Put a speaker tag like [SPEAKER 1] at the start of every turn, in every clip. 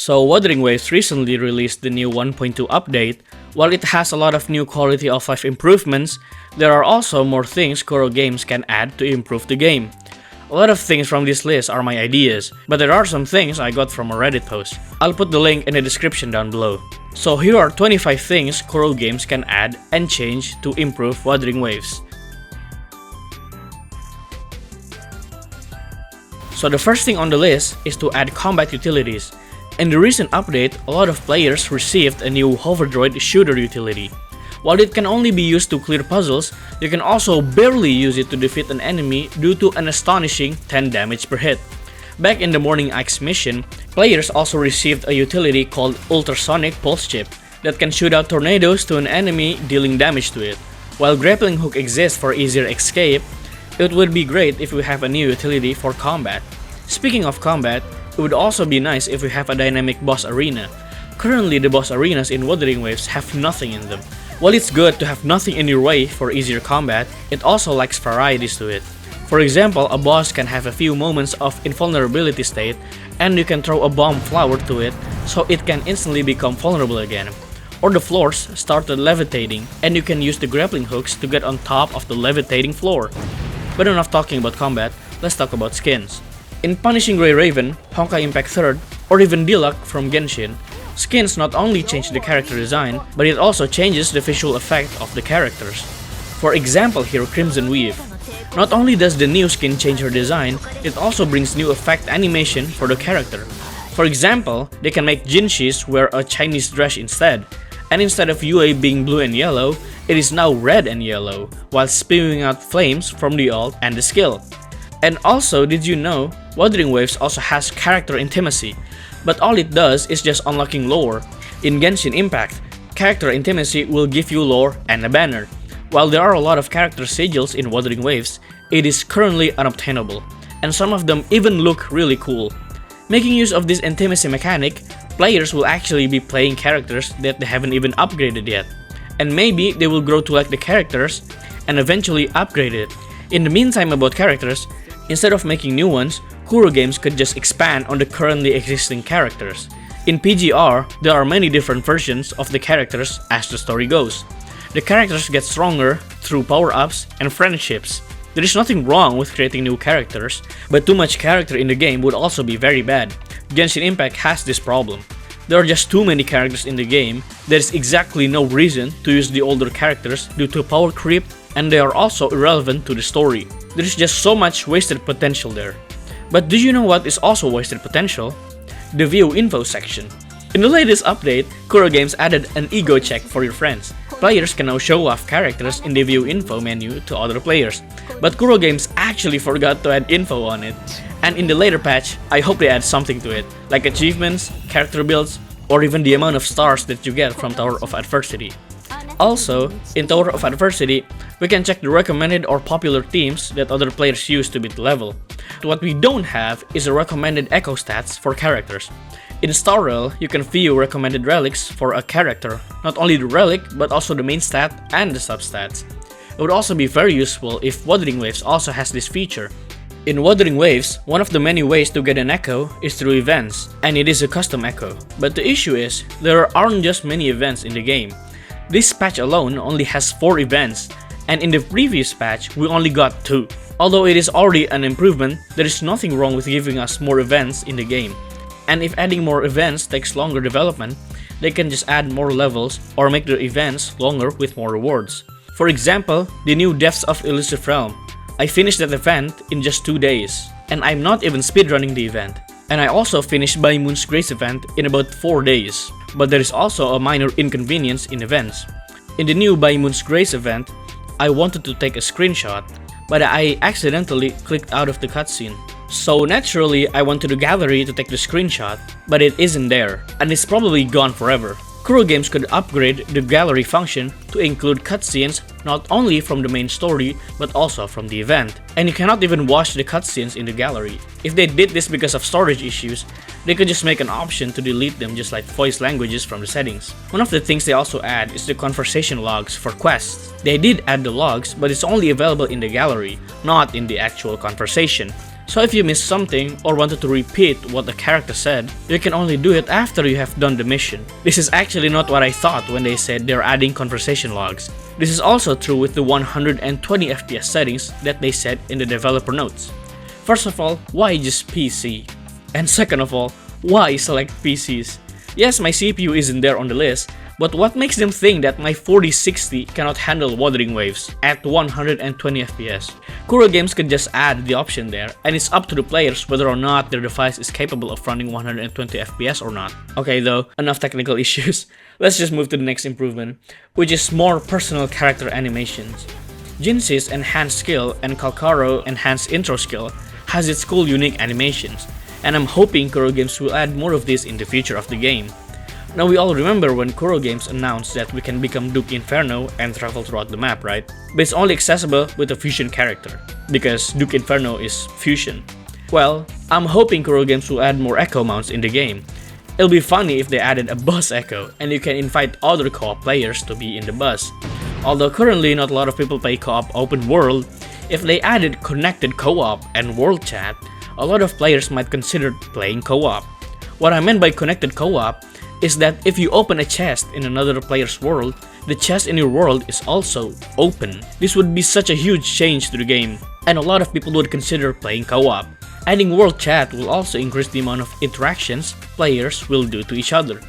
[SPEAKER 1] So Wuthering Waves recently released the new 1.2 update. While it has a lot of new quality of life improvements, there are also more things Kuro Games can add to improve the game. A lot of things from this list are my ideas, but there are some things I got from a Reddit post. I'll put the link in the description down below. So here are 25 things Kuro Games can add and change to improve Wuthering Waves. So the first thing on the list is to add combat utilities. In the recent update, a lot of players received a new hover droid shooter utility. While it can only be used to clear puzzles, you can also barely use it to defeat an enemy due to an astonishing 10 damage per hit. Back in the Morning Axe mission, players also received a utility called Ultrasonic Pulse Chip that can shoot out tornadoes to an enemy dealing damage to it. While Grappling Hook exists for easier escape, it would be great if we have a new utility for combat. Speaking of combat, it would also be nice if we have a dynamic boss arena. Currently, the boss arenas in Wuthering Waves have nothing in them. While it's good to have nothing in your way for easier combat, it also lacks varieties to it. For example, a boss can have a few moments of invulnerability state, and you can throw a bomb flower to it so it can instantly become vulnerable again. Or the floors started levitating, and you can use the grappling hooks to get on top of the levitating floor. But enough talking about combat, let's talk about skins. In Punishing Grey Raven, Honkai Impact 3rd, or even Diluc from Genshin, skins not only change the character design, but it also changes the visual effect of the characters. For example here, Crimson Weave. Not only does the new skin change her design, it also brings new effect animation for the character. For example, they can make Jinshis wear a Chinese dress instead, and instead of Yue being blue and yellow, it is now red and yellow, while spewing out flames from the ult and the skill. And also, did you know, Wuthering Waves also has character intimacy, but all it does is just unlocking lore. In Genshin Impact, character intimacy will give you lore and a banner. While there are a lot of character sigils in Wuthering Waves, it is currently unobtainable, and some of them even look really cool. Making use of this intimacy mechanic, players will actually be playing characters that they haven't even upgraded yet. And maybe they will grow to like the characters and eventually upgrade it. In the meantime about characters, instead of making new ones, Kuro Games could just expand on the currently existing characters. In PGR, there are many different versions of the characters as the story goes. The characters get stronger through power-ups and friendships. There is nothing wrong with creating new characters, but too much character in the game would also be very bad. Genshin Impact has this problem. There are just too many characters in the game, there is exactly no reason to use the older characters due to power creep, and they are also irrelevant to the story. There is just so much wasted potential there. But do you know what is also wasted potential? The view info section. In the latest update, Kuro Games added an ego check for your friends. Players can now show off characters in the view info menu to other players. But Kuro Games actually forgot to add info on it. And in the later patch, I hope they add something to it, like achievements, character builds, or even the amount of stars that you get from Tower of Adversity. Also, in Tower of Adversity, we can check the recommended or popular teams that other players use to beat the level. What we don't have is a recommended echo stats for characters. In Star Rail, you can view recommended relics for a character, not only the relic but also the main stat and the substats. It would also be very useful if Wuthering Waves also has this feature. In Wuthering Waves, one of the many ways to get an echo is through events, and it is a custom echo. But the issue is, there aren't just many events in the game. This patch alone only has 4 events, and in the previous patch we only got 2. Although it is already an improvement, there is nothing wrong with giving us more events in the game. And if adding more events takes longer development, they can just add more levels or make the events longer with more rewards. For example, the new Depths of Elusive Realm. I finished that event in just 2 days, and I'm not even speedrunning the event. And I also finished By Moon's Grace event in about 4 days. But there is also a minor inconvenience in events. In the new By Moon's Grace event, I wanted to take a screenshot, but I accidentally clicked out of the cutscene. So naturally, I went to the gallery to take the screenshot, but it isn't there, and it's probably gone forever. Kuro Games could upgrade the gallery function to include cutscenes not only from the main story, but also from the event. And you cannot even watch the cutscenes in the gallery. If they did this because of storage issues, they could just make an option to delete them just like voice languages from the settings. One of the things they also add is the conversation logs for quests. They did add the logs, but it's only available in the gallery, not in the actual conversation. So if you missed something or wanted to repeat what the character said, you can only do it after you have done the mission. This is actually not what I thought when they said they're adding conversation logs. This is also true with the 120 FPS settings that they said in the developer notes. First of all, why just PC? And second of all, why select PCs? Yes, my CPU isn't there on the list, but what makes them think that my 4060 cannot handle Wuthering Waves at 120 FPS? Kuro Games could just add the option there, and it's up to the players whether or not their device is capable of running 120 FPS or not. Okay though, enough technical issues. Let's just move to the next improvement, which is more personal character animations. Jinxi's enhanced skill and Kalkaro enhanced intro skill has its cool unique animations, and I'm hoping Kuro Games will add more of this in the future of the game. Now we all remember when Kuro Games announced that we can become Duke Inferno and travel throughout the map, right? But it's only accessible with a fusion character, because Duke Inferno is fusion. Well, I'm hoping Kuro Games will add more echo mounts in the game. It'll be funny if they added a bus echo and you can invite other co-op players to be in the bus. Although currently not a lot of people play co-op open world, if they added connected co-op and world chat, a lot of players might consider playing co-op. What I meant by connected co-op is that if you open a chest in another player's world, the chest in your world is also open. This would be such a huge change to the game, and a lot of people would consider playing co-op. Adding world chat will also increase the amount of interactions players will do to each other,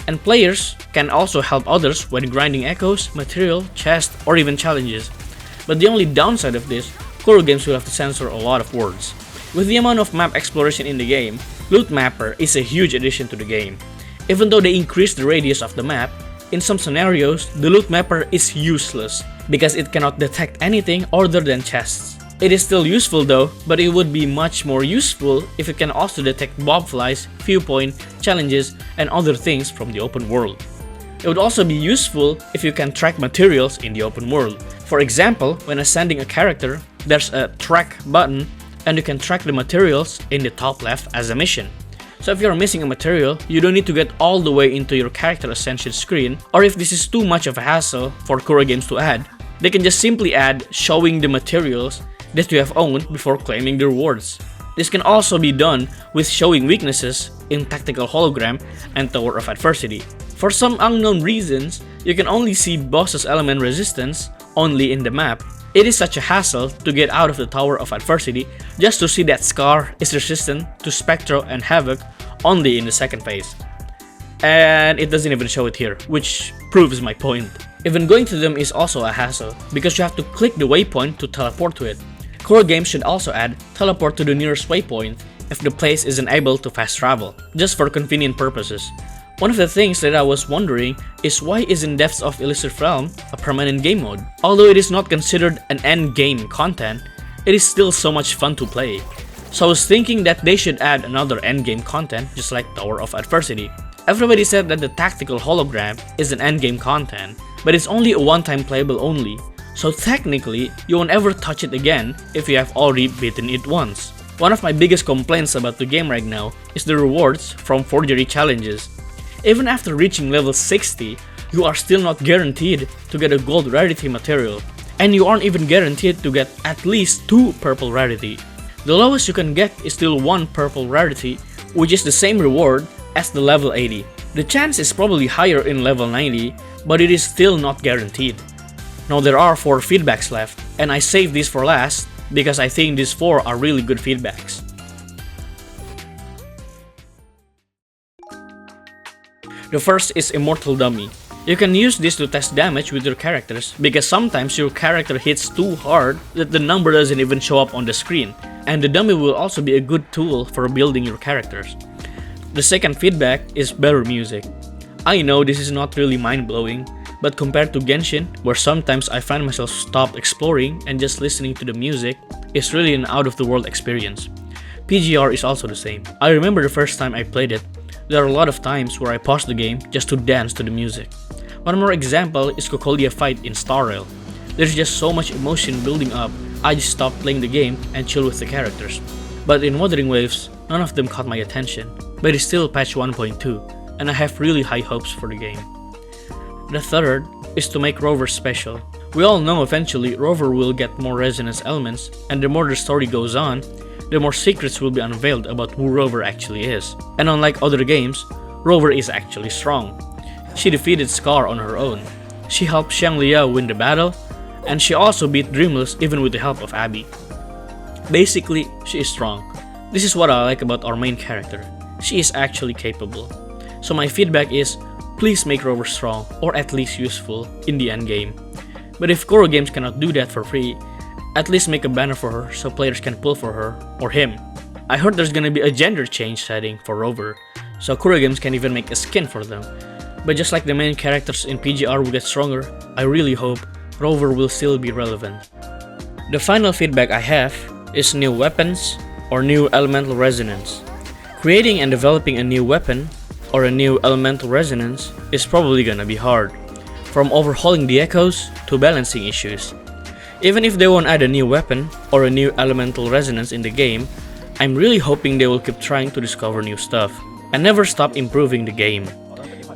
[SPEAKER 1] and players can also help others when grinding echoes, material, chest, or even challenges. But the only downside of this, Kuro Games will have to censor a lot of words. With the amount of map exploration in the game, Loot Mapper is a huge addition to the game. Even though they increase the radius of the map, in some scenarios, the Loot Mapper is useless because it cannot detect anything other than chests. It is still useful though, but it would be much more useful if it can also detect bobflies, viewpoint, challenges, and other things from the open world. It would also be useful if you can track materials in the open world. For example, when ascending a character, there's a track button and you can track the materials in the top left as a mission. So if you're missing a material, you don't need to get all the way into your character ascension screen, or if this is too much of a hassle for Kuro Games to add, they can just simply add showing the materials that you have owned before claiming the rewards. This can also be done with showing weaknesses in Tactical Hologram and Tower of Adversity. For some unknown reasons, you can only see bosses' element resistance only in the map. It is such a hassle to get out of the Tower of Adversity just to see that Scar is resistant to Spectro and Havoc only in the second phase. And it doesn't even show it here, which proves my point. Even going to them is also a hassle, because you have to click the waypoint to teleport to it. Kuro Games should also add teleport to the nearest waypoint if the place isn't able to fast travel, just for convenient purposes. One of the things that I was wondering is why isn't Depths of Illusive Realm a permanent game mode? Although it is not considered an end game content, it is still so much fun to play. So I was thinking that they should add another end game content just like Tower of Adversity. Everybody said that the Tactical Hologram is an end game content, but it's only a one-time playable only, so technically you won't ever touch it again if you have already beaten it once. One of my biggest complaints about the game right now is the rewards from forgery challenges. Even after reaching level 60, you are still not guaranteed to get a gold rarity material, and you aren't even guaranteed to get at least 2 purple rarity. The lowest you can get is still 1 purple rarity, which is the same reward as the level 80. The chance is probably higher in level 90, but it is still not guaranteed. Now there are 4 feedbacks left, and I saved these for last because I think these 4 are really good feedbacks. The first is Immortal Dummy. You can use this to test damage with your characters because sometimes your character hits too hard that the number doesn't even show up on the screen, and the dummy will also be a good tool for building your characters. The second feedback is better music. I know this is not really mind-blowing, but compared to Genshin, where sometimes I find myself stopped exploring and just listening to the music, it's really an out-of-the-world experience. PGR is also the same. I remember the first time I played it, there are a lot of times where I paused the game just to dance to the music. One more example is Cocolia fight in Star Rail. There's just so much emotion building up, I just stopped playing the game and chill with the characters. But in Wuthering Waves, none of them caught my attention, but it's still patch 1.2, and I have really high hopes for the game. The third is to make Rover special. We all know eventually Rover will get more resonance elements, and the more the story goes on, the more secrets will be unveiled about who Rover actually is. And unlike other games, Rover is actually strong. She defeated Scar on her own. She helped Xiangli Yao win the battle, and she also beat Dreamless even with the help of Abby. Basically, she is strong. This is what I like about our main character. She is actually capable. So my feedback is, please make Rover strong, or at least useful, in the endgame. But if Kuro Games cannot do that for free, at least make a banner for her so players can pull for her, or him. I heard there's gonna be a gender change setting for Rover, so Kuro Games can even make a skin for them. But just like the main characters in PGR will get stronger, I really hope Rover will still be relevant. The final feedback I have is new weapons or new elemental resonance. Creating and developing a new weapon or a new elemental resonance is probably gonna be hard, from overhauling the echoes to balancing issues. Even if they won't add a new weapon or a new elemental resonance in the game, I'm really hoping they will keep trying to discover new stuff and never stop improving the game.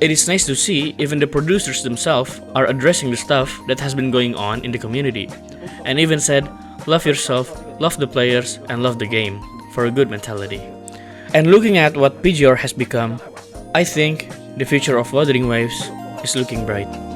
[SPEAKER 1] It is nice to see even the producers themselves are addressing the stuff that has been going on in the community, and even said, love yourself, love the players, and love the game, for a good mentality. And looking at what PGR has become, I think the future of Wuthering Waves is looking bright.